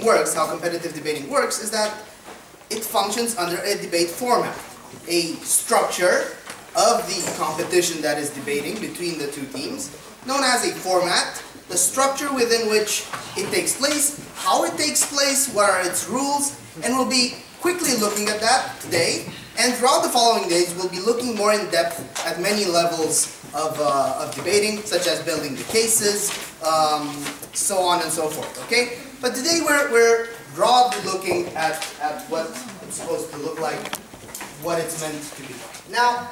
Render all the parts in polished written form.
debating works, how competitive debating works, is that it functions under a debate format. A structure of the competition that is debating between the two teams, known as a format, the structure within which it takes place, how it takes place, what are its rules, and we'll be quickly looking at that today. And throughout the following days, we'll be looking more in depth at many levels of debating, such as building the cases, so on and so forth, okay? But today we're broadly looking at what it's supposed to look like, what it's meant to be. Now,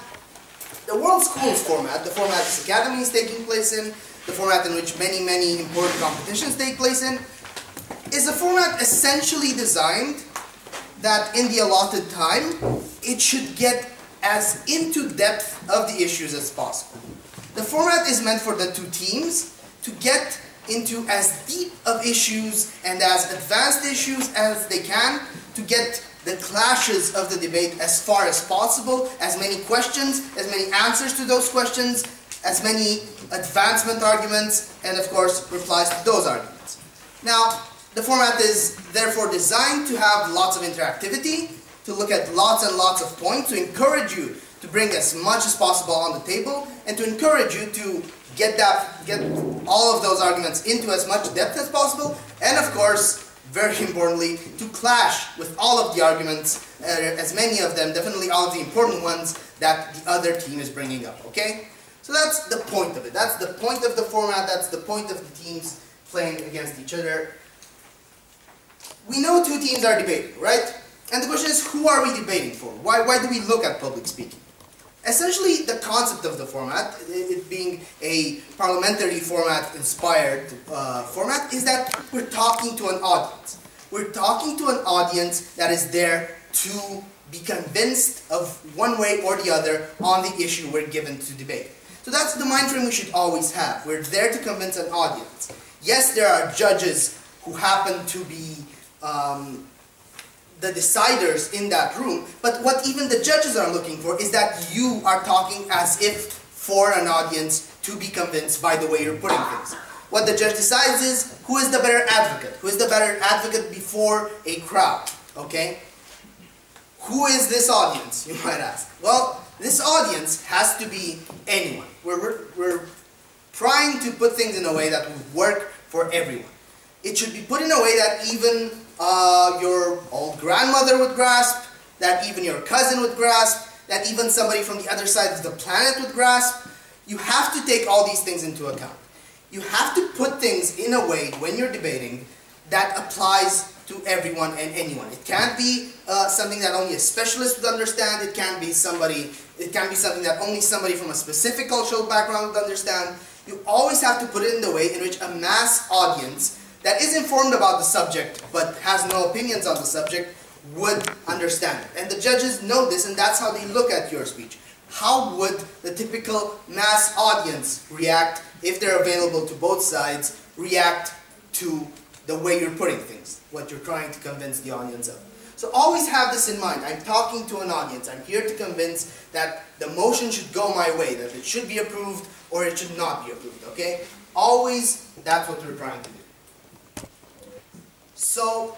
the World Schools format, the format this academy is taking place in, the format in which many, many important competitions take place in, is a format essentially designed that in the allotted time, it should get as into depth of the issues as possible. The format is meant for the two teams to get into as deep of issues and as advanced issues as they can, to get the clashes of the debate as far as possible, as many questions, as many answers to those questions, as many advancement arguments, and of course replies to those arguments. Now, the format is therefore designed to have lots of interactivity, to look at lots and lots of points, to encourage you to bring as much as possible on the table, and to encourage you to get all of those arguments into as much depth as possible, and of course, very importantly, to clash with all of the arguments, as many of them, definitely all of the important ones that the other team is bringing up, okay? So that's the point of it. That's the point of the format, that's the point of the teams playing against each other. We know two teams are debating, right? And the question is, who are we debating for? Why do we look at public speaking? Essentially, the concept of the format, it being a parliamentary format inspired format, is that we're talking to an audience. We're talking to an audience that is there to be convinced of one way or the other on the issue we're given to debate. So that's the mind frame we should always have. We're there to convince an audience. Yes, there are judges who happen to be the deciders in that room, but what even the judges are looking for is that you are talking as if for an audience to be convinced by the way you're putting things. What the judge decides is, who is the better advocate? Who is the better advocate before a crowd? Okay? Who is this audience, you might ask? Well, this audience has to be anyone. We're trying to put things in a way that would work for everyone. It should be put in a way that even your old grandmother would grasp, that even your cousin would grasp, that even somebody from the other side of the planet would grasp. You have to take all these things into account. You have to put things in a way when you're debating that applies to everyone and anyone. It can't be something that only a specialist would understand. It can't be something that only somebody from a specific cultural background would understand. You always have to put it in the way in which a mass audience that is informed about the subject but has no opinions on the subject would understand it. And the judges know this, and that's how they look at your speech. How would the typical mass audience react if they're available to both sides, react to the way you're putting things, what you're trying to convince the audience of. So always have this in mind. I'm talking to an audience. I'm here to convince that the motion should go my way, that it should be approved or it should not be approved, okay? Always, that's what we're trying to do. So,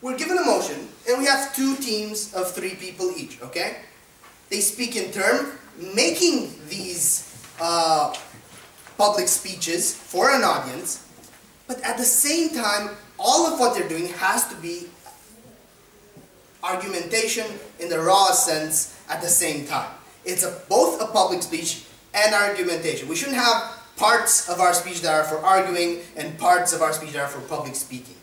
we're given a motion, and we have two teams of 3 people each, okay? They speak in turn, making these public speeches for an audience, but at the same time, all of what they're doing has to be argumentation in the rawest sense at the same time. It's both a public speech and argumentation. We shouldn't have parts of our speech that are for arguing and parts of our speech that are for public speaking.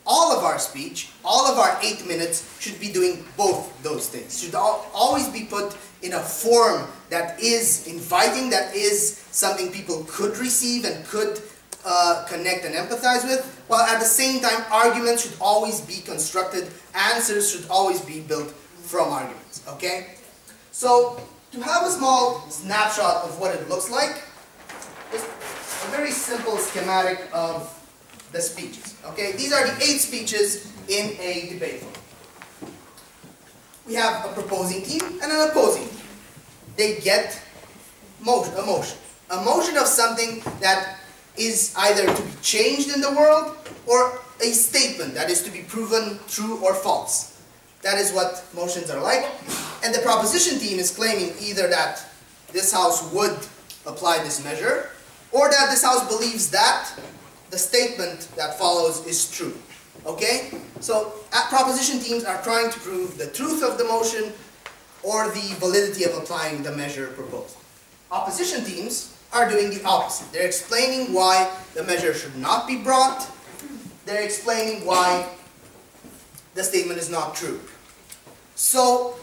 All of our speech, all of our 8 minutes should be doing both those things. Should always be put in a form that is inviting, that is something people could receive and could connect and empathize with, while at the same time arguments should always be constructed, answers should always be built from arguments, okay? So, to have a small snapshot of what it looks like, just a very simple schematic of the speeches, okay? These are the 8 speeches in a debate forum. We have a proposing team and an opposing team. They get a motion of something that is either to be changed in the world or a statement that is to be proven true or false. That is what motions are like. And the proposition team is claiming either that this house would apply this measure, or that this house believes that the statement that follows is true. Okay? So proposition teams are trying to prove the truth of the motion or the validity of applying the measure proposed. Opposition teams are doing the opposite. They're explaining why the measure should not be brought. They're explaining why the statement is not true. So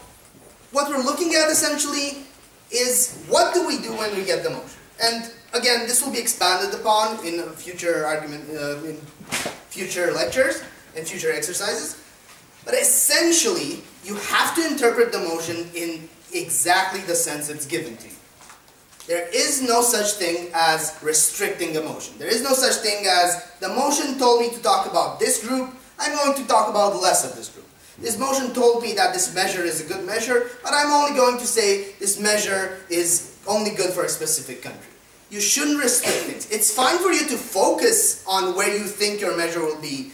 what we're looking at essentially is, what do we do when we get the motion? And again, this will be expanded upon in future in future lectures and future exercises. But essentially, you have to interpret the motion in exactly the sense it's given to you. There is no such thing as restricting a motion. There is no such thing as, the motion told me to talk about this group, I'm going to talk about less of this group. This motion told me that this measure is a good measure, but I'm only going to say this measure is only good for a specific country. You shouldn't restrict things. It's fine for you to focus on where you think your measure will be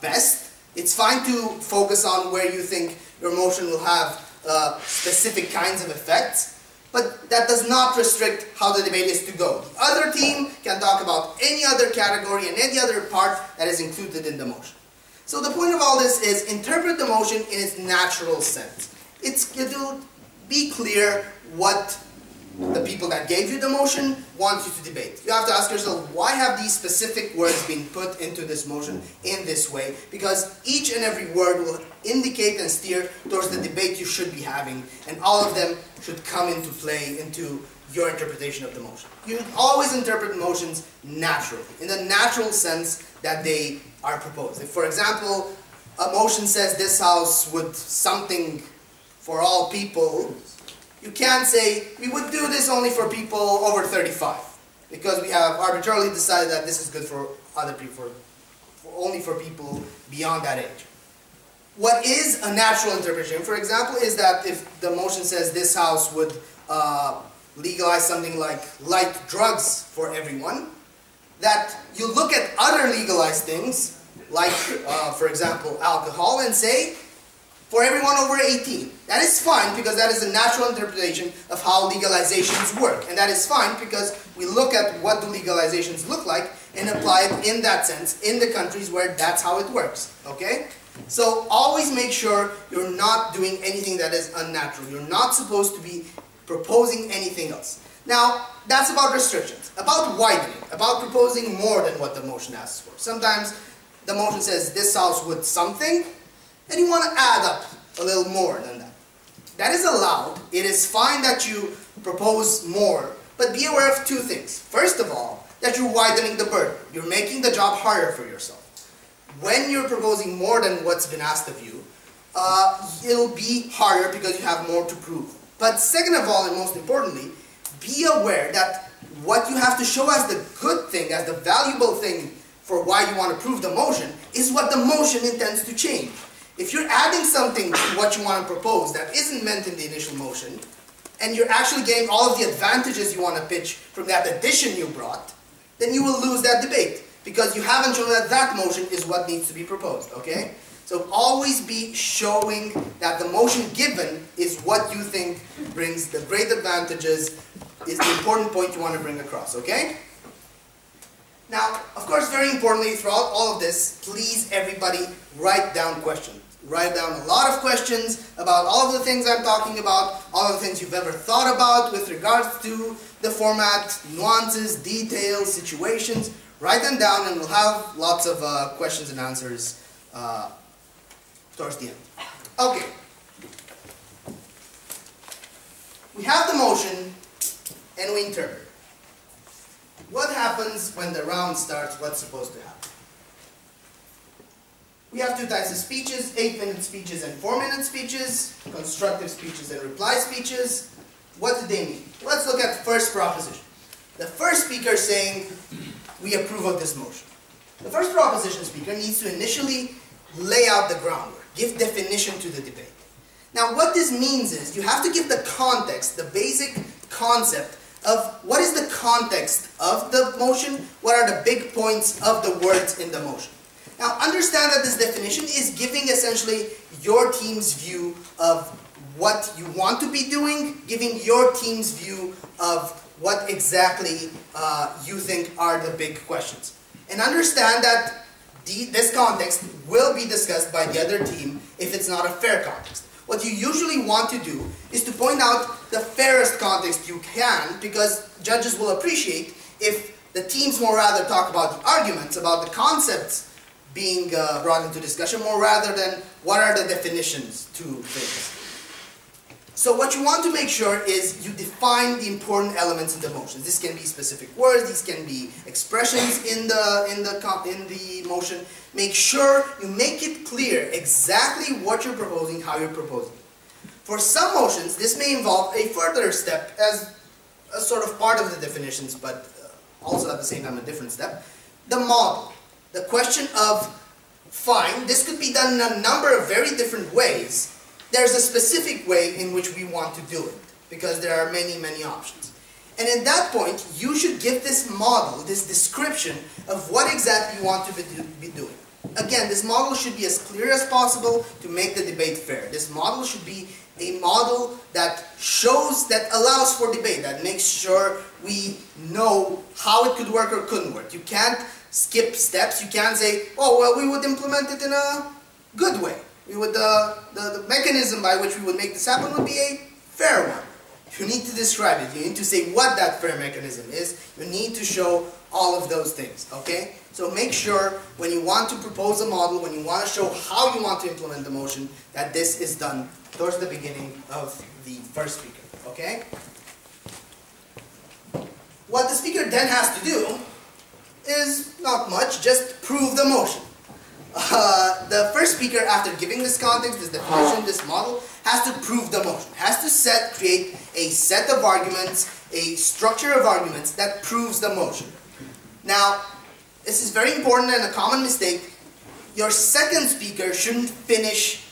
best. It's fine to focus on where you think your motion will have specific kinds of effects. But that does not restrict how the debate is to go. The other team can talk about any other category and any other part that is included in the motion. So the point of all this is, interpret the motion in its natural sense. It'll be clear what the people that gave you the motion want you to debate. You have to ask yourself, why have these specific words been put into this motion in this way? Because each and every word will indicate and steer towards the debate you should be having, and all of them should come into play into your interpretation of the motion. You always interpret motions naturally, in the natural sense that they are proposed. If, for example, a motion says this house would something for all people, you can't say, we would do this only for people over 35, because we have arbitrarily decided that this is good for other people, only for people beyond that age. What is a natural interpretation, for example, is that if the motion says this house would legalize something like light drugs for everyone, that you look at other legalized things, like, for example, alcohol, and say, for everyone over 18. That is fine, because that is a natural interpretation of how legalizations work. And that is fine because we look at what do legalizations look like and apply it in that sense in the countries where that's how it works. Okay? So always make sure you're not doing anything that is unnatural. You're not supposed to be proposing anything else. Now, that's about restrictions. About widening. About proposing more than what the motion asks for. Sometimes the motion says this house would something, and you want to add up a little more than that. That is allowed. It is fine that you propose more, but be aware of two things. First of all, that you're widening the burden. You're making the job harder for yourself. When you're proposing more than what's been asked of you, it'll be harder because you have more to prove. But second of all, and most importantly, be aware that what you have to show as the good thing, as the valuable thing for why you want to prove the motion, is what the motion intends to change. If you're adding something to what you want to propose that isn't meant in the initial motion, and you're actually getting all of the advantages you want to pitch from that addition you brought, then you will lose that debate, because you haven't shown that that motion is what needs to be proposed, okay? So always be showing that the motion given is what you think brings the great advantages, is the important point you want to bring across, okay? Now, of course, very importantly, throughout all of this, please everybody write down questions. Write down a lot of questions about all of the things I'm talking about, all of the things you've ever thought about with regards to the format, nuances, details, situations. Write them down, and we'll have lots of questions and answers towards the end. Okay. We have the motion, and we interpret. What happens when the round starts? What's supposed to happen? We have two types of speeches, 8-minute speeches and 4-minute speeches, constructive speeches and reply speeches. What do they mean? Let's look at the first proposition. The first speaker is saying, we approve of this motion. The first proposition speaker needs to initially lay out the groundwork, give definition to the debate. Now what this means is, you have to give the context, the basic concept of what is the context of the motion, what are the big points of the words in the motion. Now understand that this definition is giving essentially your team's view of what you want to be doing, giving your team's view of what exactly you think are the big questions. And understand that this context will be discussed by the other team if it's not a fair context. What you usually want to do is to point out the fairest context you can, because judges will appreciate if the teams more rather talk about the arguments, about the concepts being brought into discussion, more rather than what are the definitions to things. So what you want to make sure is you define the important elements in the motion. This can be specific words, these can be expressions in the motion. Make sure you make it clear exactly what you're proposing, how you're proposing. For some motions, this may involve a further step as a sort of part of the definitions, but also at the same time a different step. The model. The question of, fine, this could be done in a number of very different ways. There's a specific way in which we want to do it, because there are many, many options. And at that point, you should give this model, this description of what exactly you want to be doing. Again, this model should be as clear as possible to make the debate fair. This model should be a model that shows, that allows for debate, that makes sure we know how it could work or couldn't work. You can't skip steps. You can't say, oh, well, we would implement it in a good way. We would, the mechanism by which we would make this happen would be a fair one. You need to describe it. You need to say what that fair mechanism is. You need to show all of those things, okay? So make sure when you want to propose a model, when you want to show how you want to implement the motion, that this is done towards the beginning of the first speaker, okay? What the speaker then has to do is not much, just prove the motion. The first speaker, after giving this context, this definition, this model, has to prove the motion, has to create a set of arguments, a structure of arguments that proves the motion. Now, this is very important and a common mistake. Your second speaker shouldn't finish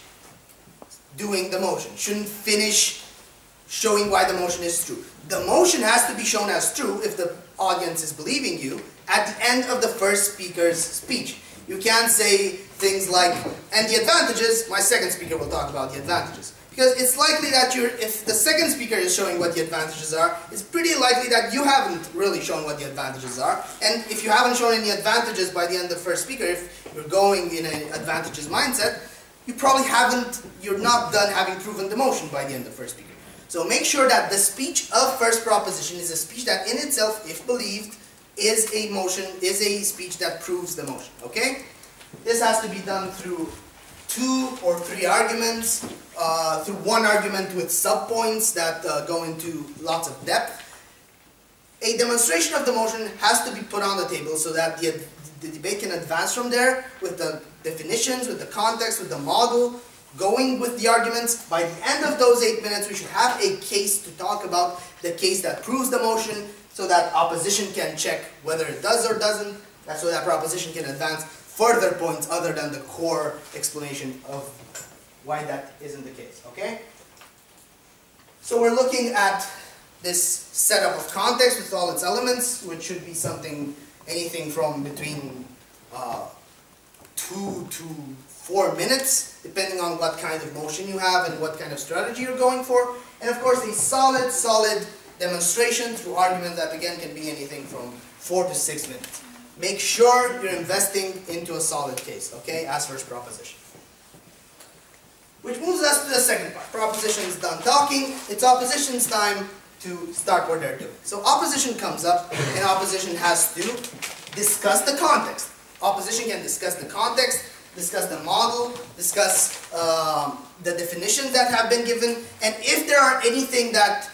doing the motion, shouldn't finish showing why the motion is true. The motion has to be shown as true, if the audience is believing you, at the end of the first speaker's speech. You can't say things like, and the advantages, my second speaker will talk about the advantages. Because it's likely that if the second speaker is showing what the advantages are, it's pretty likely that you haven't really shown what the advantages are. And if you haven't shown any advantages by the end of the first speaker, if you're going in an advantages mindset, you're not done having proven the motion by the end of the first speaker. So make sure that the speech of first proposition is a speech that in itself, if believed, is a motion, is a speech that proves the motion, okay? This has to be done through 2 or 3 arguments, through one argument with subpoints that go into lots of depth. A demonstration of the motion has to be put on the table so that the debate can advance from there with the definitions, with the context, with the model, going with the arguments. By the end of those 8 minutes, we should have a case to talk about, the case that proves the motion, so that opposition can check whether it does or doesn't, so that proposition can advance further points other than the core explanation of why that isn't the case, okay? So we're looking at this setup of context with all its elements, which should be anything from between 2 to 4 minutes, depending on what kind of motion you have and what kind of strategy you're going for. And of course, a solid demonstration through argument that again can be anything from 4 to 6 minutes. Make sure you're investing into a solid case, okay, as first proposition. Which moves us to the second part. Proposition is done talking, it's opposition's time to start what they're doing. So opposition comes up and opposition has to discuss the context. Opposition can discuss the context, discuss the model, discuss the definitions that have been given, and if there are anything that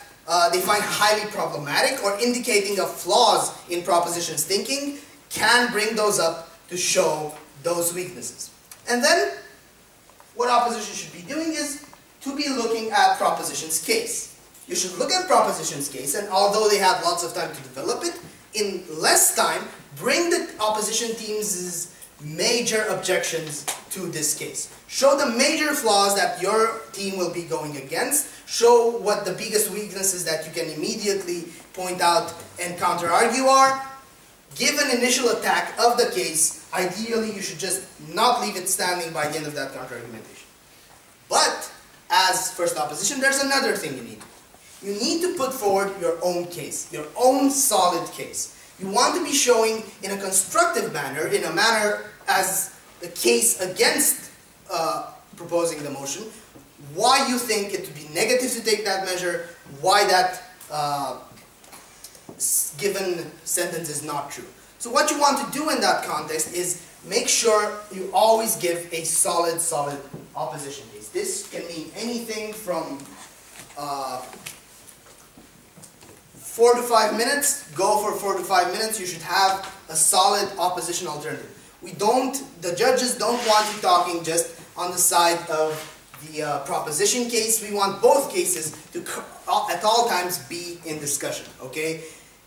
they find highly problematic or indicating of flaws in proposition's thinking, can bring those up to show those weaknesses. And then, what opposition should be doing is to be looking at proposition's case. You should look at proposition's case, and although they have lots of time to develop it, in less time, bring the opposition team's major objections to this case. Show the major flaws that your team will be going against. show what the biggest weaknesses that you can immediately point out and counter-argue are, give an initial attack of the case. Ideally, you should just not leave it standing by the end of that counter-argumentation. But, as first opposition, there's another thing you need. You need to put forward your own case, your own solid case. You want to be showing in a constructive manner, in a manner as the case against proposing the motion, why you think it would be negative to take that measure, why that given sentence is not true. So what you want to do in that context is make sure you always give a solid opposition case. This can mean anything from 4 to 5 minutes. Go for 4 to 5 minutes. You should have a solid opposition alternative. The judges don't want you talking just on the side of the proposition case. We want both cases to at all times be in discussion, okay?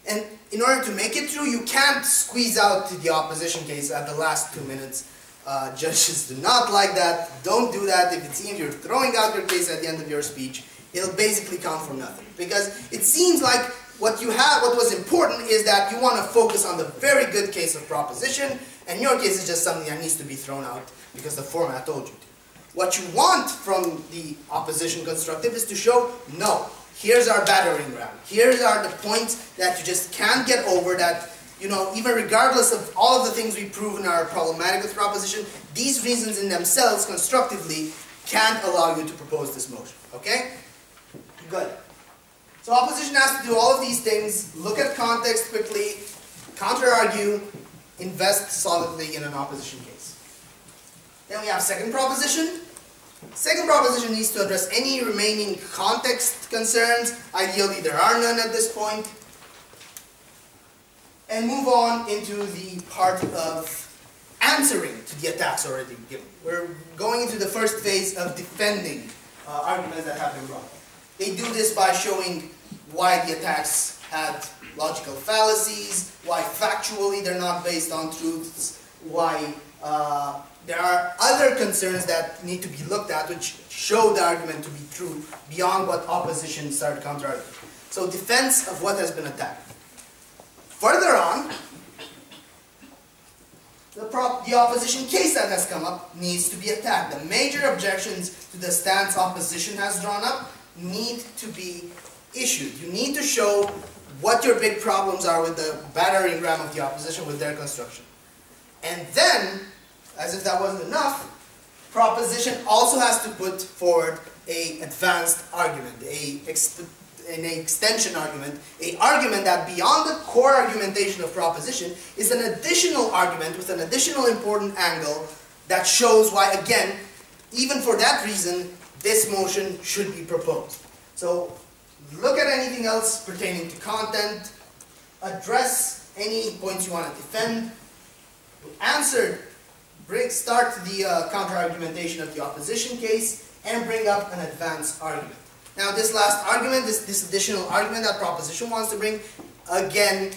And in order to make it through, you can't squeeze out the opposition case at the last 2 minutes. Judges do not like that. Don't do that. If it seems you're throwing out your case at the end of your speech, it'll basically count for nothing. Because it seems like what was important is that you want to focus on the very good case of proposition, and your case is just something that needs to be thrown out because the format told you to. What you want from the opposition constructive is to show, no, here's our battering ram. Here are the points that you just can't get over, that, you know, even regardless of all of the things we proven are problematic with proposition, these reasons in themselves constructively can't allow you to propose this motion. Okay? Good. So opposition has to do all of these things, look at context quickly, counter-argue, invest solidly in an opposition case. Then we have second proposition. Second proposition needs to address any remaining context concerns. Ideally, there are none at this point. And move on into the part of answering to the attacks already given. We're going into the first phase of defending arguments that have been brought. They do this by showing why the attacks had logical fallacies, why factually they're not based on truths, why there are other concerns that need to be looked at which show the argument to be true beyond what opposition started counter-arguing. So defense of what has been attacked. Further on, the opposition case that has come up needs to be attacked. The major objections to the stance opposition has drawn up need to be issued. You need to show what your big problems are with the battering ram of the opposition with their construction. And then, as if that wasn't enough, proposition also has to put forward an advanced argument, an extension argument, an argument that beyond the core argumentation of proposition is an additional argument with an additional important angle that shows why, again, even for that reason, this motion should be proposed. So, look at anything else pertaining to content, address any points you want to defend, start the counter-argumentation of the opposition case, and bring up an advanced argument. Now this last argument, this additional argument that proposition wants to bring, again,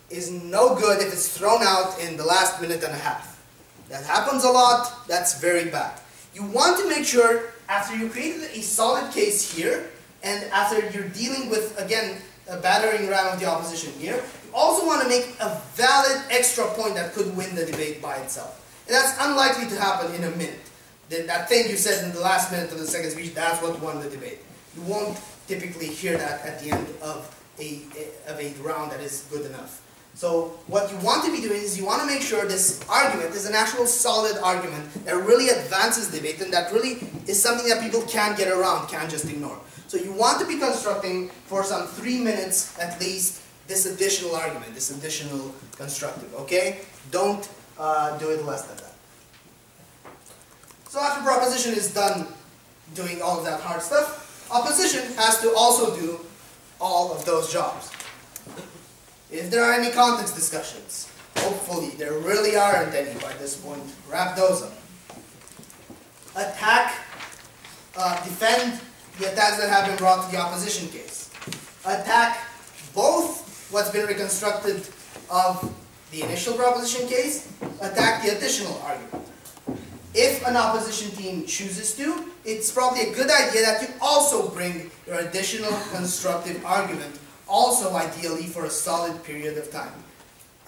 is no good if it's thrown out in the last minute and a half. That happens a lot, that's very bad. You want to make sure, after you created a solid case here, and after you're dealing with, again, a battering ram of the opposition here, you also want to make a valid extra point that could win the debate by itself. And that's unlikely to happen in a minute. That thing you said in the last minute of the second speech, that's what won the debate. You won't typically hear that at the end of a round that is good enough. So what you want to be doing is you want to make sure this argument is an actual solid argument that really advances debate and that really is something that people can't get around, can't just ignore. So you want to be constructing for some 3 minutes at least this additional argument, this additional constructive, okay? Don't do it less than that. So after proposition is done doing all of that hard stuff, opposition has to also do all of those jobs. If there are any context discussions, hopefully there really aren't any by this point, wrap those up. Attack, defend the attacks that have been brought to the opposition case. Attack both what's been reconstructed of the initial proposition case, attack the additional argument. If an opposition team chooses to, it's probably a good idea that you also bring your additional constructive argument, also ideally for a solid period of time.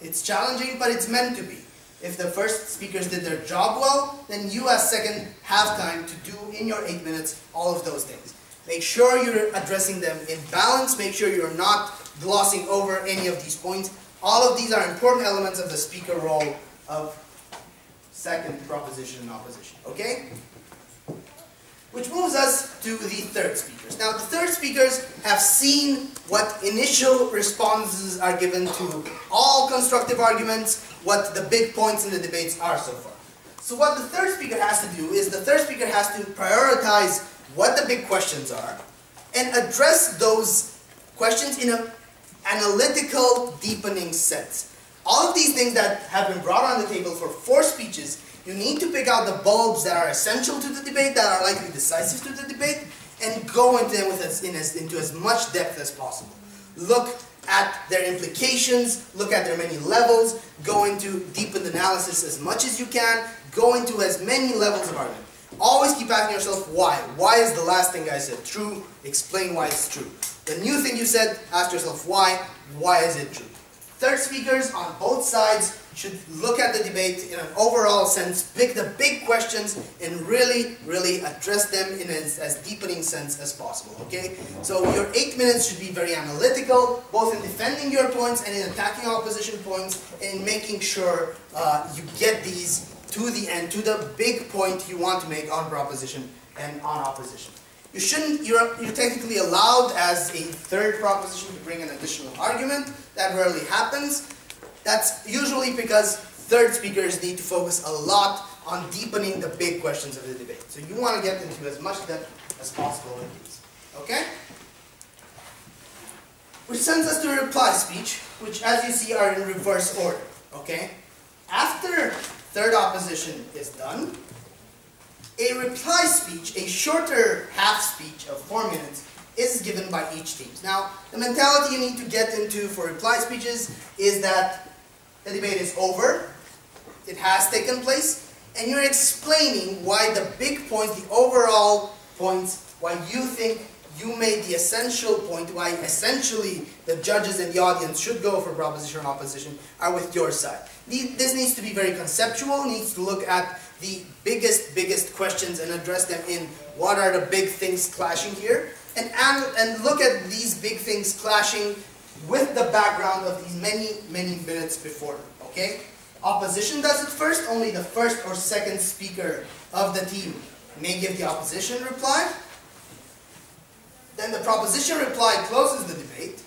It's challenging, but it's meant to be. If the first speakers did their job well, then you as second have time to do in your 8 minutes all of those things. Make sure you're addressing them in balance, make sure you're not glossing over any of these points. All of these are important elements of the speaker role of second proposition and opposition, okay? Which moves us to the third speakers. Now, the third speakers have seen what initial responses are given to all constructive arguments, what the big points in the debates are so far. So what the third speaker has to do is the third speaker has to prioritize what the big questions are and address those questions in an analytical, deepening sense. All of these things that have been brought on the table for 4 speeches, you need to pick out the bulbs that are essential to the debate, that are likely decisive to the debate, and go into them into as much depth as possible. Look at their implications, look at their many levels, go into deepened analysis as much as you can, go into as many levels of argument. Always keep asking yourself why. Why is the last thing I said true? Explain why it's true. The new thing you said, ask yourself why. Why is it true? Third speakers on both sides should look at the debate in an overall sense, pick the big questions, and really, really address them in as deepening sense as possible, okay? So your 8 minutes should be very analytical, both in defending your points and in attacking opposition points, and in making sure you get these to the end, to the big point you want to make on proposition and on opposition. You're technically allowed as a third proposition to bring an additional argument. That rarely happens. That's usually because third speakers need to focus a lot on deepening the big questions of the debate. So you want to get into as much depth as possible in these. Okay? Which sends us to a reply speech, which as you see are in reverse order. Okay? After third opposition is done, a reply speech, a shorter half speech of 4 minutes, is given by each team. Now, the mentality you need to get into for reply speeches is that the debate is over, it has taken place, and you're explaining why the big points, the overall points, why you think you made the essential point, why essentially the judges and the audience should go for proposition or opposition, are with your side. This needs to be very conceptual, needs to look at the biggest questions and address them in what are the big things clashing here, and look at these big things clashing with the background of these many minutes before, okay? Opposition does it first. Only the first or second speaker of the team may give the opposition reply. Then the proposition reply closes the debate,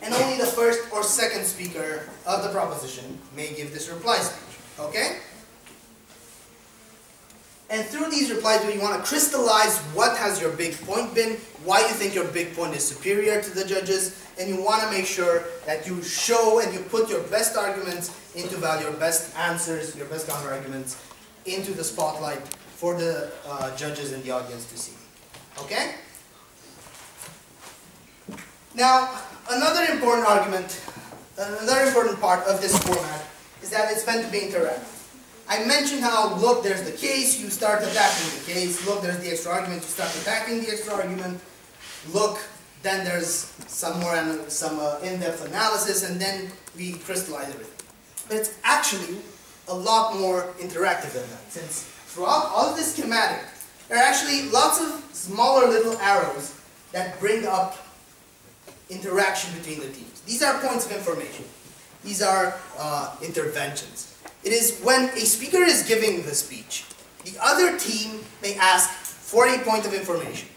and only the first or second speaker of the proposition may give this reply speech, okay? And through these replies, you want to crystallize what has your big point been, why you think your big point is superior to the judges, and you want to make sure that you show and you put your best arguments into value, your best answers, your best counter-arguments into the spotlight for the judges and the audience to see. Okay? Now, another important part of this format is that it's meant to be interactive. I mentioned how, look, there's the case, you start attacking the case. Look, there's the extra argument, you start attacking the extra argument. Look, then there's some in-depth analysis, and then we crystallize everything. But it's actually a lot more interactive than that, since throughout all of this schematic, there are actually lots of smaller little arrows that bring up interaction between the teams. These are points of information. These are interventions. It is when a speaker is giving the speech, the other team may ask for a point of information.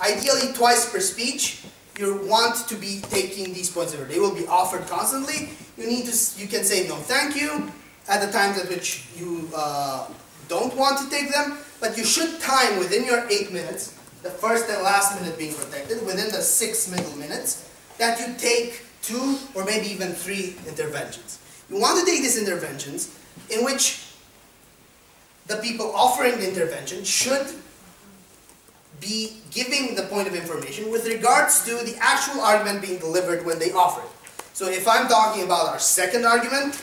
Ideally, twice per speech, you want to be taking these points of information. They will be offered constantly. You can say no thank you at the times at which you don't want to take them, but you should time within your 8 minutes, the first and last minute being protected, within the 6 middle minutes, that you take 2 or maybe even 3 interventions. You want to take these interventions in which the people offering the intervention should be giving the point of information with regards to the actual argument being delivered when they offer it. So if I'm talking about our second argument,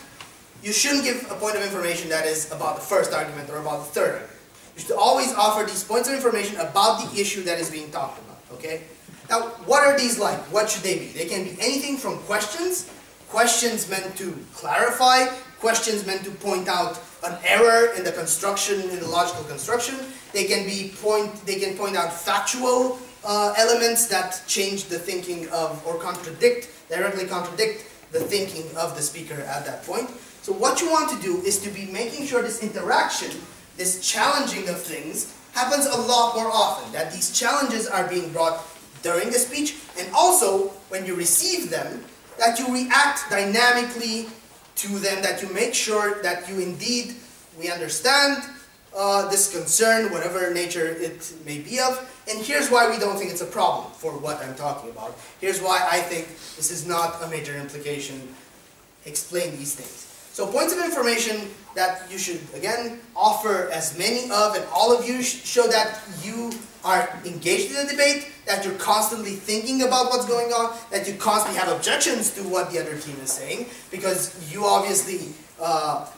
you shouldn't give a point of information that is about the first argument or about the third argument. You should always offer these points of information about the issue that is being talked about, okay? Now, what are these like? What should they be? They can be anything from questions, questions meant to clarify, questions meant to point out an error in the construction, in the logical construction. They can point out factual elements that change the thinking of, or directly contradict the thinking of the speaker at that point. So what you want to do is to be making sure this interaction, this challenging of things, happens a lot more often. That these challenges are being brought during the speech, and also when you receive them, that you react dynamically to them, that you make sure that you indeed, we understand this concern, whatever nature it may be of, and here's why we don't think it's a problem for what I'm talking about. Here's why I think this is not a major implication. Explain these things. So points of information that you should, again, offer as many of, and all of you show that you are engaged in the debate, that you're constantly thinking about what's going on, that you constantly have objections to what the other team is saying, because you obviously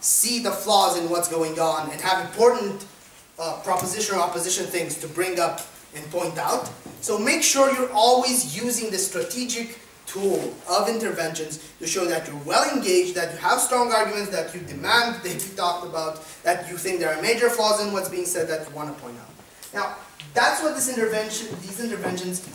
see the flaws in what's going on and have important proposition or opposition things to bring up and point out. So make sure you're always using the strategic tool of interventions to show that you're well engaged, that you have strong arguments, that you demand they be talked about, that you think there are major flaws in what's being said that you want to point out. Now, that's what these interventions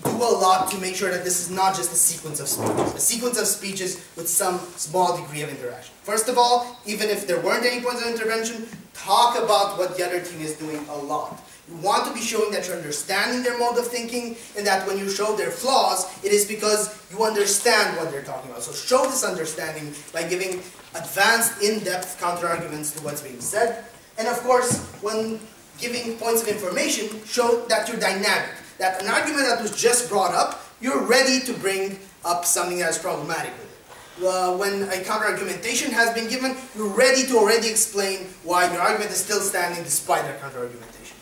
do a lot to make sure that this is not just a sequence of speeches. A sequence of speeches with some small degree of interaction. First of all, even if there weren't any points of intervention, talk about what the other team is doing a lot. You want to be showing that you're understanding their mode of thinking, and that when you show their flaws, it is because you understand what they're talking about. So show this understanding by giving advanced, in-depth counter-arguments to what's being said. And of course, when giving points of information, show that you're dynamic. That an argument that was just brought up, you're ready to bring up something that is problematic with it. When a counter-argumentation has been given, you're ready to already explain why your argument is still standing despite that counter-argumentation.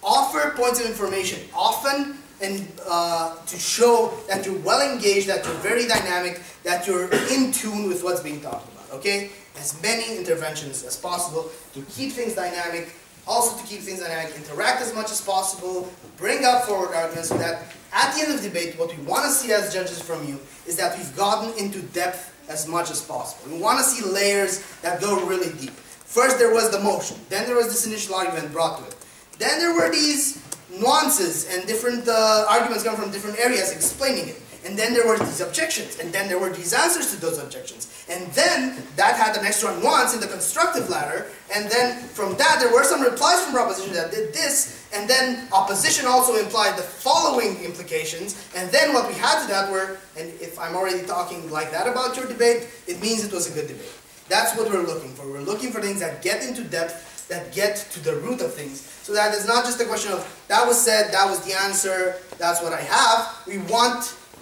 Offer points of information often, and to show that you're well engaged, that you're very dynamic, that you're in tune with what's being talked about, okay? As many interventions as possible to keep things dynamic, also to keep things dynamic, interact as much as possible, bring up forward arguments, so that at the end of the debate, what we want to see as judges from you is that we've gotten into depth as much as possible. We want to see layers that go really deep. First there was the motion, then there was this initial argument brought to it. Then there were these nuances and different arguments coming from different areas explaining it. And then there were these objections, and then there were these answers to those objections. And then that had an extra nuance in the constructive ladder, and then from that there were some replies from proposition that did this, and then opposition also implied the following implications, and then what we had to that were, and if I'm already talking like that about your debate, it means it was a good debate. That's what we're looking for. We're looking for things that get into depth, that get to the root of things, so that it's not just a question of, that was said, that was the answer, that's what I have.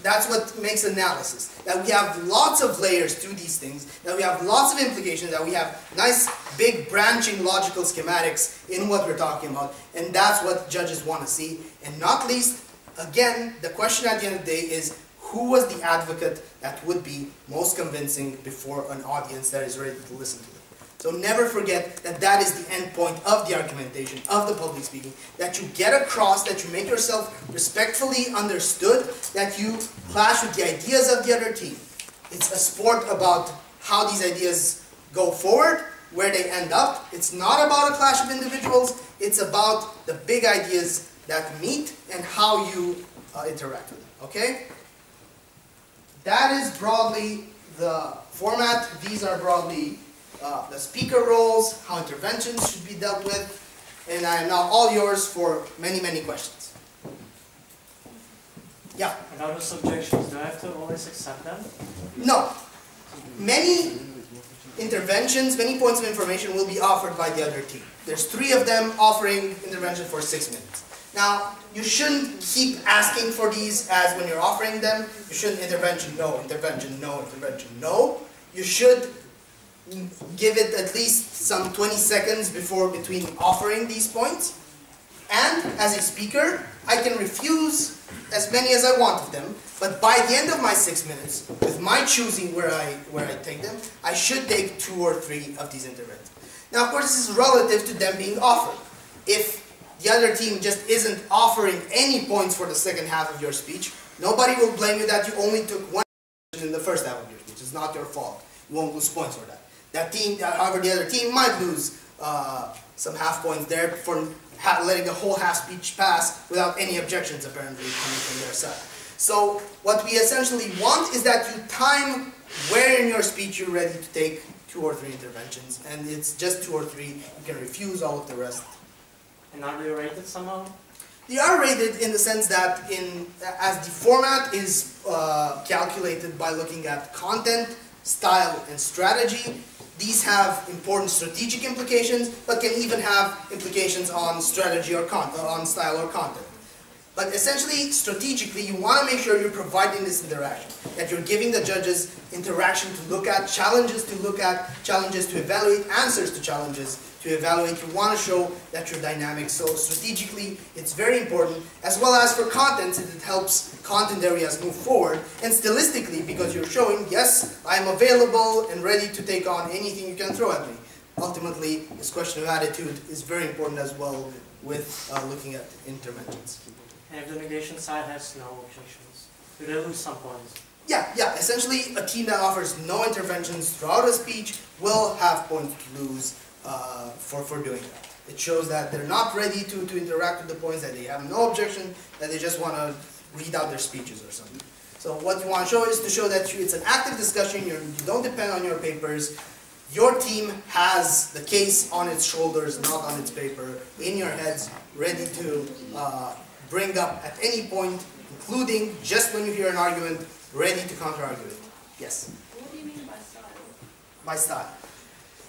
That's what makes analysis. That we have lots of layers to these things, that we have lots of implications, that we have nice, big, branching logical schematics in what we're talking about, and that's what judges want to see. And not least, again, the question at the end of the day is, who was the advocate that would be most convincing before an audience that is ready to listen to them? So never forget that that is the end point of the argumentation, of the public speaking, that you get across, that you make yourself respectfully understood, that you clash with the ideas of the other team. It's a sport about how these ideas go forward, where they end up. It's not about a clash of individuals, it's about the big ideas that meet and how you interact with them, okay? That is broadly the format. These are broadly the speaker roles, how interventions should be dealt with, and I am now all yours for many, many questions. Yeah? And out of subjections, do I have to always accept them? No. Many interventions, many points of information will be offered by the other team. There's 3 of them offering intervention for 6 minutes. Now, you shouldn't keep asking for these as when you're offering them. You shouldn't intervention, no, intervention, no, intervention, no. You should give it at least some 20 seconds between offering these points. And as a speaker, I can refuse as many as I want of them, but by the end of my 6 minutes, with my choosing where I take them, I should take 2 or 3 of these interventions. Now, of course, this is relative to them being offered. If the other team just isn't offering any points for the second half of your speech, nobody will blame you that you only took 1 in the first half of your speech. It's not your fault. You won't lose points for that. That team, however, the other team might lose some half points there for letting a whole half speech pass without any objections apparently coming from their side. So what we essentially want is that you time where in your speech you're ready to take 2 or 3 interventions, and it's just 2 or 3. You can refuse all of the rest. And are they rated somehow? They are rated in the sense that as the format is calculated by looking at content, style, and strategy, these have important strategic implications, but can even have implications on strategy or on style or content. But essentially, strategically, you want to make sure you're providing this interaction, that you're giving the judges interaction to look at, challenges to evaluate, answers to challenges to evaluate. You want to show that you're dynamic. So strategically, it's very important, as well as for content, it helps content areas move forward. And stylistically, because you're showing, yes, I'm available and ready to take on anything you can throw at me. Ultimately, this question of attitude is very important as well with looking at interventions. And if the negation side has no objections, do they lose some points? Yeah. Essentially, a team that offers no interventions throughout a speech will have points to lose for doing that. It shows that they're not ready to interact with the points, that they have no objection, that they just want to read out their speeches or something. So what you want to show is to show that it's an active discussion, you don't depend on your papers, your team has the case on its shoulders, not on its paper, in your heads, ready to bring up at any point, including just when you hear an argument, ready to counter-argue it. Yes? What do you mean by style? By style.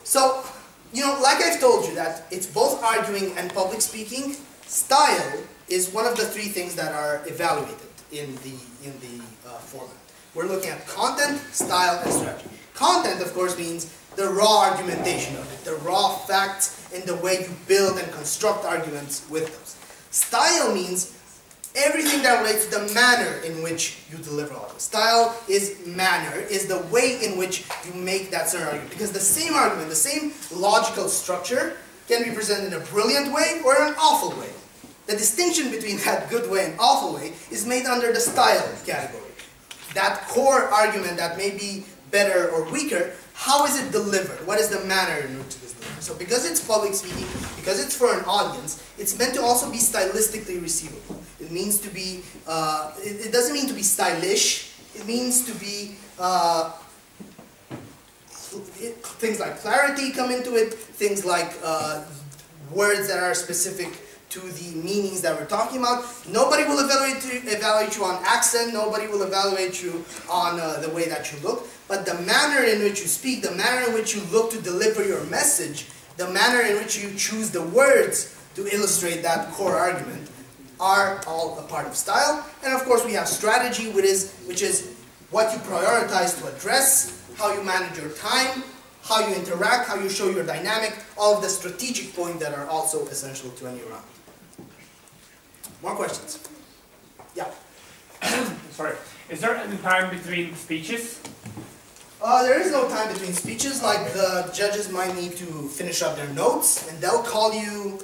So, like I've told you that it's both arguing and public speaking, style is one of the 3 things that are evaluated in the format. We're looking at content, style, and strategy. Content, of course, means the raw argumentation of it, the raw facts, and the way you build and construct arguments with those. Style means everything that relates to the manner in which you deliver all this. Style is manner, is the way in which you make that certain argument. Because the same argument, the same logical structure can be presented in a brilliant way or in an awful way. The distinction between that good way and awful way is made under the style category. That core argument that may be better or weaker, how is it delivered? What is the manner in which it is delivered? So because it's public speaking, because it's for an audience, it's meant to also be stylistically receivable. It means to be, it doesn't mean to be stylish, it means to be, things like clarity come into it, things like words that are specific to the meanings that we're talking about. Nobody will evaluate you on accent, nobody will evaluate you on the way that you look, but the manner in which you speak, the manner in which you look to deliver your message, the manner in which you choose the words to illustrate that core argument are all a part of style. And of course we have strategy, which is what you prioritize to address, how you manage your time, how you interact, how you show your dynamic, all of the strategic points that are also essential to any round. More questions? Yeah. Sorry. Is there any time between speeches? There is no time between speeches. Like the judges might need to finish up their notes, and they'll call you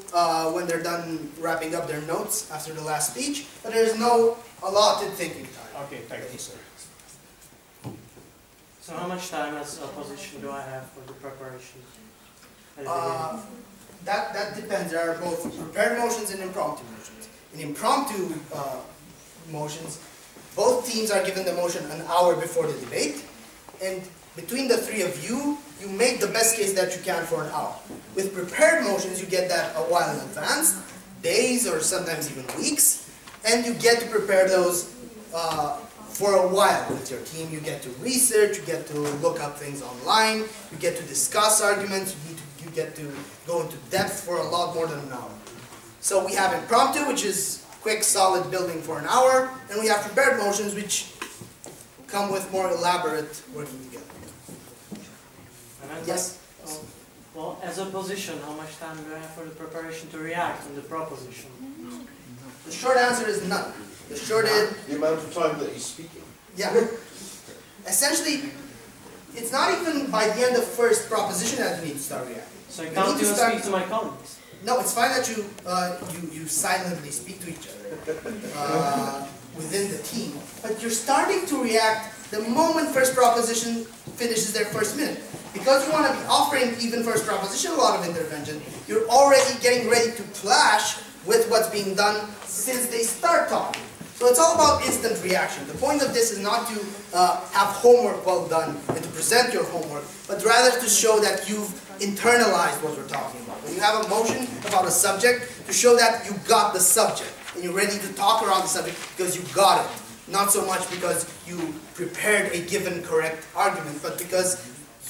when they're done wrapping up their notes after the last speech. But there is no allotted thinking time. Okay, thank you, sir. So how much time as opposition do I have for the preparation? That depends. There are both prepared motions and impromptu motions. In impromptu motions, both teams are given the motion an hour before the debate, and between the 3 of you, you make the best case that you can for an hour. With prepared motions, you get that a while in advance, days or sometimes even weeks, and you get to prepare those for a while with your team. You get to research, you get to look up things online, you get to discuss arguments, you get to go into depth for a lot more than an hour. So we have impromptu, which is quick, solid building for an hour, and we have prepared motions, which come with more elaborate working together. And I'd Yes? Well, as a position, how much time do I have for the preparation to react on the proposition? The short answer is none. The short is... The amount of time that he's speaking. Yeah. Essentially, it's not even by the end of first proposition that you need to start reacting. So I can't even speak to my colleagues? No, it's fine that you silently speak to each other within the team, but you're starting to react the moment first proposition finishes their first minute. Because you want to be offering even first proposition a lot of intervention, you're already getting ready to clash with what's being done since they start talking. So it's all about instant reaction. The point of this is not to have homework well done and to present your homework, but rather to show that you've internalized what we're talking about. When you have a motion about a subject, to show that you got the subject and you're ready to talk around the subject because you got it. Not so much because you prepared a given correct argument, but because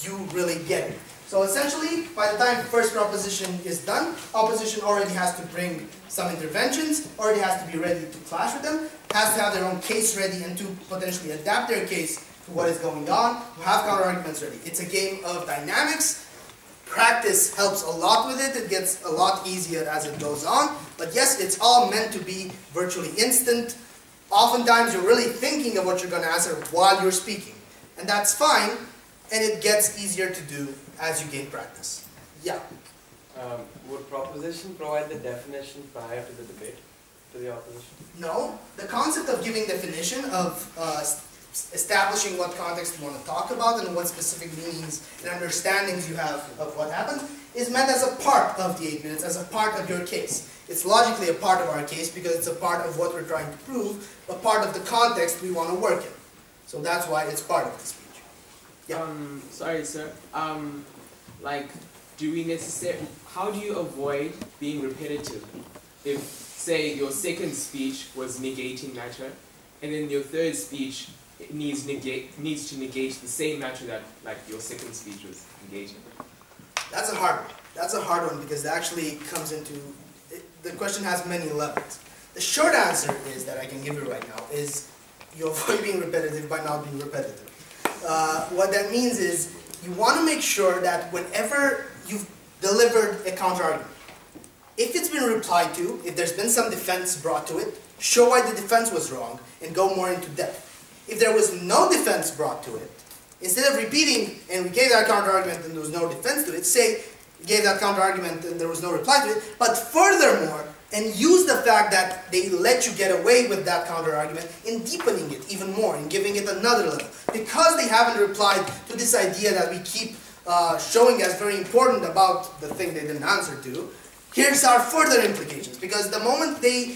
you really get it. So essentially, by the time first proposition is done, opposition already has to bring some interventions, already has to be ready to clash with them, has to have their own case ready and to potentially adapt their case to what is going on, to have counter-arguments ready. It's a game of dynamics. Practice helps a lot with it. It gets a lot easier as it goes on. But yes, it's all meant to be virtually instant. Oftentimes, you're really thinking of what you're going to answer while you're speaking. And that's fine, and it gets easier to do as you gain practice. Yeah? Would proposition provide the definition prior to the debate, to the opposition? No. The concept of giving definition, of establishing what context you want to talk about and what specific meanings and understandings you have of what happened, is meant as a part of the 8 minutes, as a part of your case. It's logically a part of our case because it's a part of what we're trying to prove, a part of the context we want to work in. So that's why it's part of the speech. Yeah. Sorry, sir. Like, how do you avoid being repetitive? If, say, your second speech was negating matter, and then your third speech needs to negate the same matter that, like, your second speech was negating. That's a hard one. That's a hard one because it actually comes into... The question has many levels. The short answer is, that I can give you right now, is you avoid being repetitive by not being repetitive. What that means is you want to make sure that whenever you've delivered a counter-argument, if it's been replied to, if there's been some defense brought to it, show why the defense was wrong and go more into depth. If there was no defense brought to it, instead of repeating, and we gave that counter-argument and there was no defense to it, say, we gave that counter-argument and there was no reply to it, but furthermore, and use the fact that they let you get away with that counter-argument in deepening it even more, and giving it another level. Because they haven't replied to this idea that we keep showing as very important about the thing they didn't answer to, here's our further implications. Because the moment the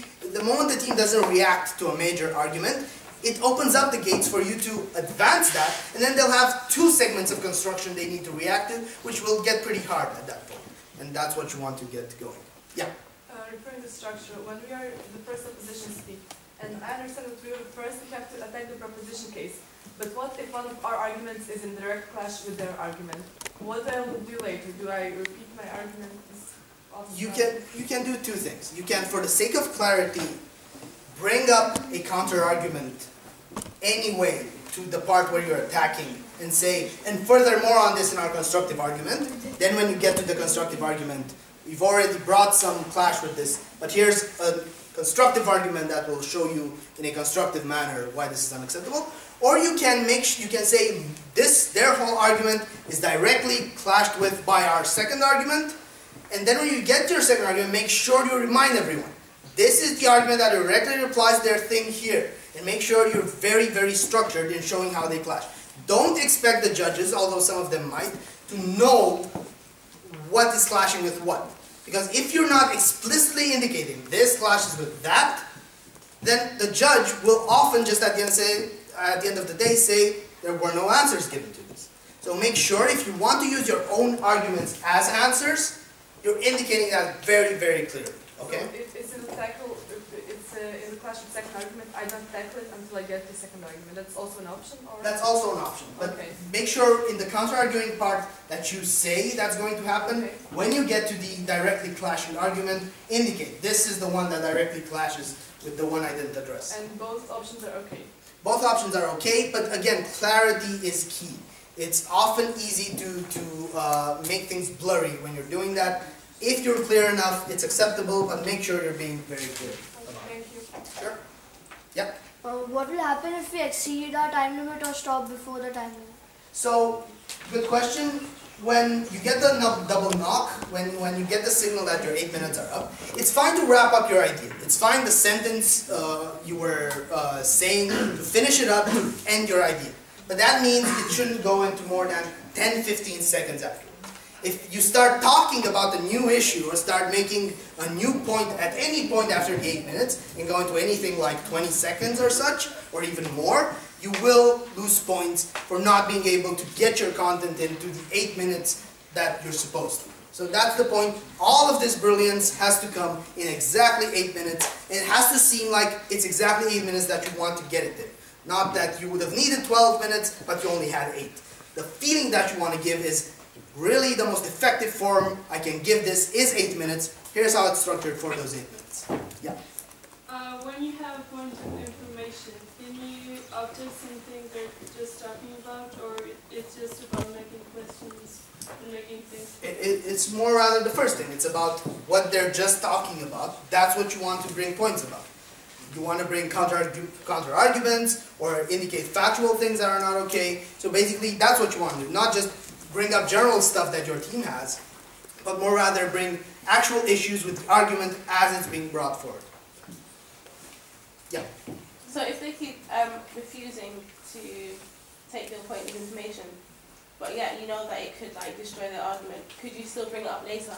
team doesn't react to a major argument, it opens up the gates for you to advance that, and then they'll have two segments of construction they need to react to, which will get pretty hard at that point. And that's what you want to get going. Yeah? Referring to structure, when we are in the first opposition speak, and I understand that we first have to attack the proposition case, but what if one of our arguments is in direct clash with their argument? What I will do later? Do I repeat my argument? You can do two things. You can, for the sake of clarity, bring up a counter-argument anyway to the part where you're attacking and say, and furthermore on this in our constructive argument, then when you get to the constructive argument, we've already brought some clash with this, but here's a constructive argument that will show you in a constructive manner why this is unacceptable. Or you can say their whole argument is directly clashed with by our second argument, and then when you get to your second argument, make sure you remind everyone, this is the argument that directly replies their thing here, and make sure you're very, very structured in showing how they clash. Don't expect the judges, although some of them might, to know what is clashing with what. Because if you're not explicitly indicating this clashes with that, then the judge will often just at the end of the day say there were no answers given to this. So make sure if you want to use your own arguments as answers, you're indicating that very, very clearly. Okay? So if it's in the clash with second argument, I don't tackle it until I get the second argument. That's also an option? Or? That's also an option. But make sure in the counter-arguing part that you say that's going to happen. Okay. When you get to the directly clashing argument, indicate this is the one that directly clashes with the one I didn't address. And both options are okay? Both options are okay, but again, clarity is key. It's often easy to make things blurry when you're doing that. If you're clear enough, it's acceptable, but make sure you're being very clear. Thank you. Sure. Yeah. What will happen if we exceed our time limit or stop before the time limit? So, good question. When you get the double knock, when you get the signal that your 8 minutes are up, it's fine to wrap up your idea. It's fine the sentence you were saying, to finish it up, to end your idea. But that means it shouldn't go into more than 10-15 seconds after. If you start talking about a new issue or start making a new point at any point after the 8 minutes and go into anything like 20 seconds or such, or even more, you will lose points for not being able to get your content into the 8 minutes that you're supposed to. So that's the point. All of this brilliance has to come in exactly 8 minutes, and it has to seem like it's exactly 8 minutes that you want to get it there. Not that you would have needed 12 minutes, but you only had 8. The feeling that you want to give is really the most effective form I can give this is 8 minutes. Here's how it's structured for those 8 minutes. Yeah. When you have a point of information, can you update something they're just talking about, or it's just about making questions and making things? It's more rather the first thing. It's about what they're just talking about. That's what you want to bring points about. You want to bring counter-arguments or indicate factual things that are not okay. So basically, that's what you want to do. Not just bring up general stuff that your team has, but more rather bring actual issues with the argument as it's being brought forward. Yeah. So if they keep refusing to take your point of information, but yet you know that it could like destroy their argument, could you still bring it up later?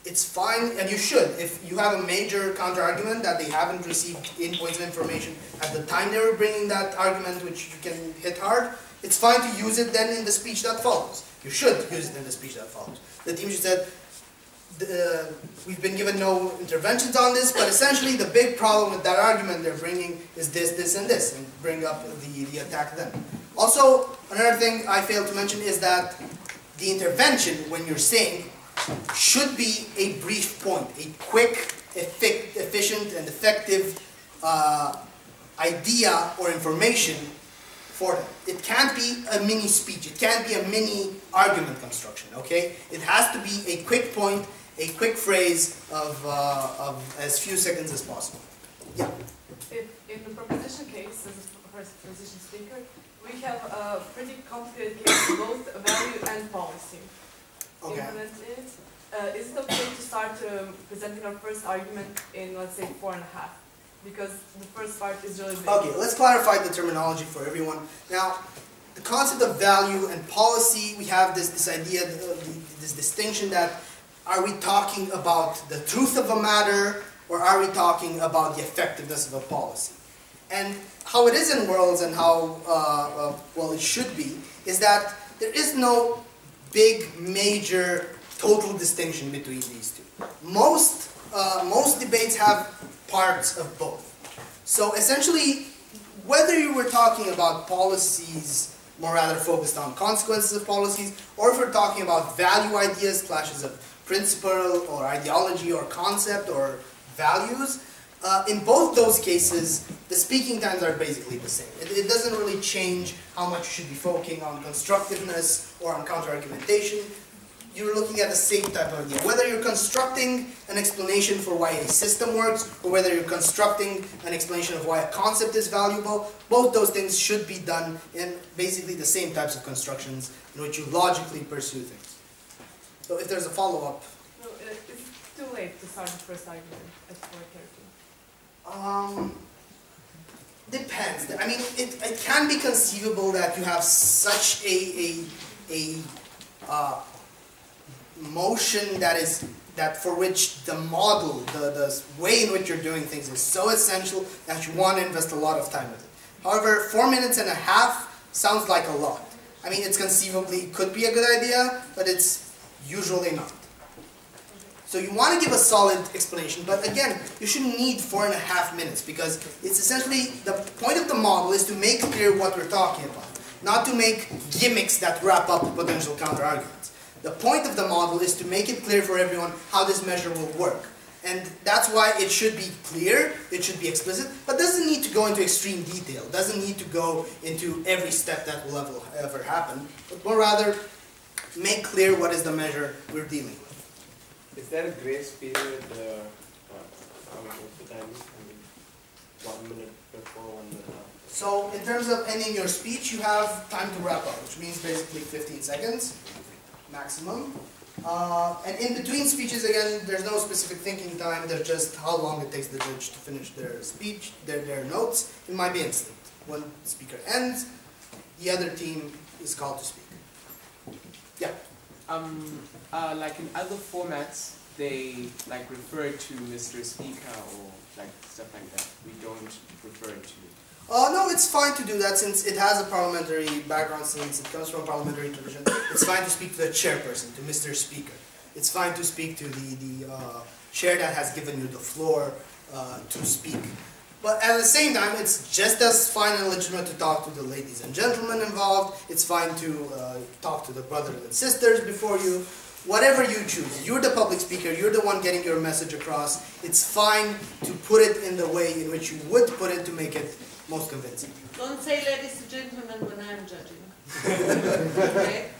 It's fine, and you should. If you have a major counter-argument that they haven't received in points of information at the time they were bringing that argument, which you can hit hard, it's fine to use it then in the speech that follows. You should use it in the speech that follows. The team should say, we've been given no interventions on this, but essentially the big problem with that argument they're bringing is this, this, and this, and bring up the attack then. Also, another thing I failed to mention is that the intervention, when you're saying, should be a brief point, a quick, efficient, and effective idea or information for them. It can't be a mini speech. It can't be a mini argument construction, okay? It has to be a quick point, a quick phrase of as few seconds as possible. Yeah? If in the proposition case, as a proposition speaker, we have a pretty complicated case, both value and policy. Okay. Implemented in it. Is it okay to start presenting our first argument in, let's say, 4.5? Because the first part is really big. Okay, let's clarify the terminology for everyone. Now, the concept of value and policy, we have this idea, this distinction that are we talking about the truth of a matter, or are we talking about the effectiveness of a policy? And how it is in worlds and how, well, it should be, is that there is no big, major, total distinction between these two. Most debates have parts of both. So essentially, whether you were talking about policies more rather focused on consequences of policies, or if we're talking about value ideas, clashes of principle or ideology or concept or values, in both those cases, the speaking times are basically the same. It doesn't really change how much you should be focusing on constructiveness or on counter-argumentation. You're looking at the same type of idea. Whether you're constructing an explanation for why a system works, or whether you're constructing an explanation of why a concept is valuable, both those things should be done in basically the same types of constructions in which you logically pursue things. So if there's a follow-up. No, it's too late to start the first argument at 4:30. Depends. I mean, it can be conceivable that you have such a motion that for which the model, the way in which you're doing things is so essential that you want to invest a lot of time with it. However, 4.5 minutes sounds like a lot. I mean, it's conceivably could be a good idea, but it's usually not. So you want to give a solid explanation, but again, you shouldn't need 4.5 minutes because it's essentially, the point of the model is to make clear what we're talking about, not to make gimmicks that wrap up potential counter-arguments. The point of the model is to make it clear for everyone how this measure will work. And that's why it should be clear, it should be explicit, but doesn't need to go into extreme detail, doesn't need to go into every step that will ever happen, but more rather make clear what is the measure we're dealing with. Is there a grace period? How much of the time? I mean, 1 minute before, 1 minute after. So in terms of ending your speech, you have time to wrap up, which means basically 15 seconds maximum. And in between speeches, again, there's no specific thinking time, there's just how long it takes the judge to finish their speech, their notes. It might be instant. One speaker ends, the other team is called to speak. Yeah? Like in other formats, they like refer to Mr. Speaker or like stuff like that. We don't refer to. No, it's fine to do that since it has a parliamentary background, since it comes from a parliamentary tradition. It's fine to speak to the chairperson, to Mr. Speaker. It's fine to speak to the chair that has given you the floor to speak. But at the same time, it's just as fine and legitimate to talk to the ladies and gentlemen involved. It's fine to talk to the brothers and sisters before you. Whatever you choose. You're the public speaker, you're the one getting your message across. It's fine to put it in the way in which you would put it to make it most convincing. Don't say ladies and gentlemen when I'm judging. Okay?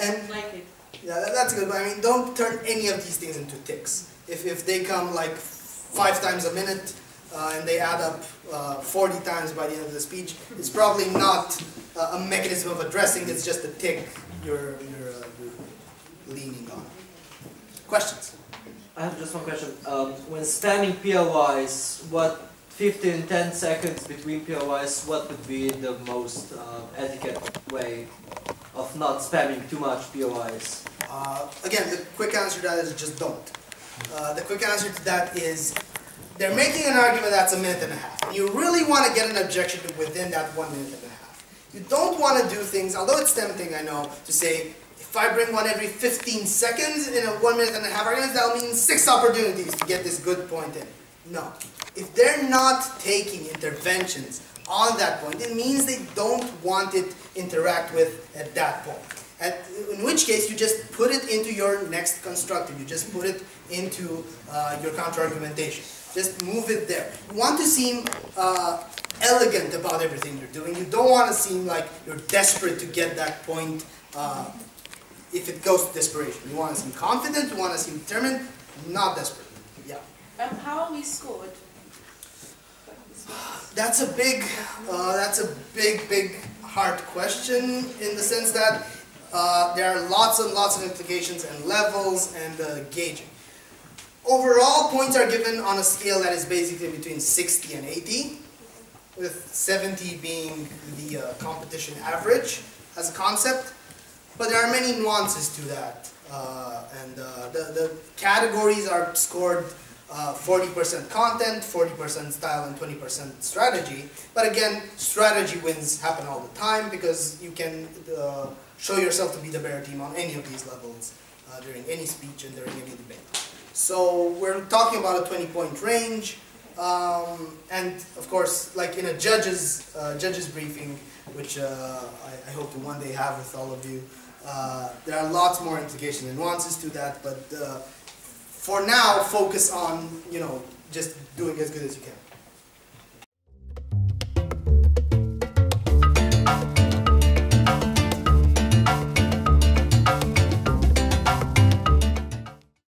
And like it. yeah, that's good. But I mean, don't turn any of these things into tics. If they come like 5 times a minute and they add up 40 times by the end of the speech, it's probably not a mechanism of addressing. It's just a tic you're leaning on. Questions? I have just one question. When spamming PLYs, what 15, 10 seconds between PLYs, what would be the most etiquette way of not spamming too much PLYs? Again, the quick answer to that is just don't. The quick answer to that is they're making an argument that's 1.5 minutes. And you really want to get an objection within that 1.5 minutes. You don't want to do things, although it's tempting, I know, to say, if I bring one every 15 seconds in a 1.5 minute argument, that'll mean 6 opportunities to get this good point in. No. If they're not taking interventions on that point, it means they don't want it interact with at that point. In which case, you just put it into your next constructive. You just put it into your counter-argumentation. Just move it there. You want to seem elegant about everything you're doing. You don't want to seem like you're desperate to get that point if it goes to desperation. You want to seem confident, you want to seem determined, not desperate. Yeah. How are we scored? That's a big, hard question in the sense that there are lots and lots of implications and levels and gauging. Overall, points are given on a scale that is basically between 60 and 80, with 70 being the competition average as a concept. But there are many nuances to that, the categories are scored 40% content, 40% style, and 20% strategy. But again, strategy wins happen all the time because you can show yourself to be the better team on any of these levels during any speech and during any debate. So we're talking about a 20-point range, and of course, like in a judge's briefing, which I hope to one day have with all of you, there are lots more implications and nuances to that, but for now, focus on, just doing as good as you can.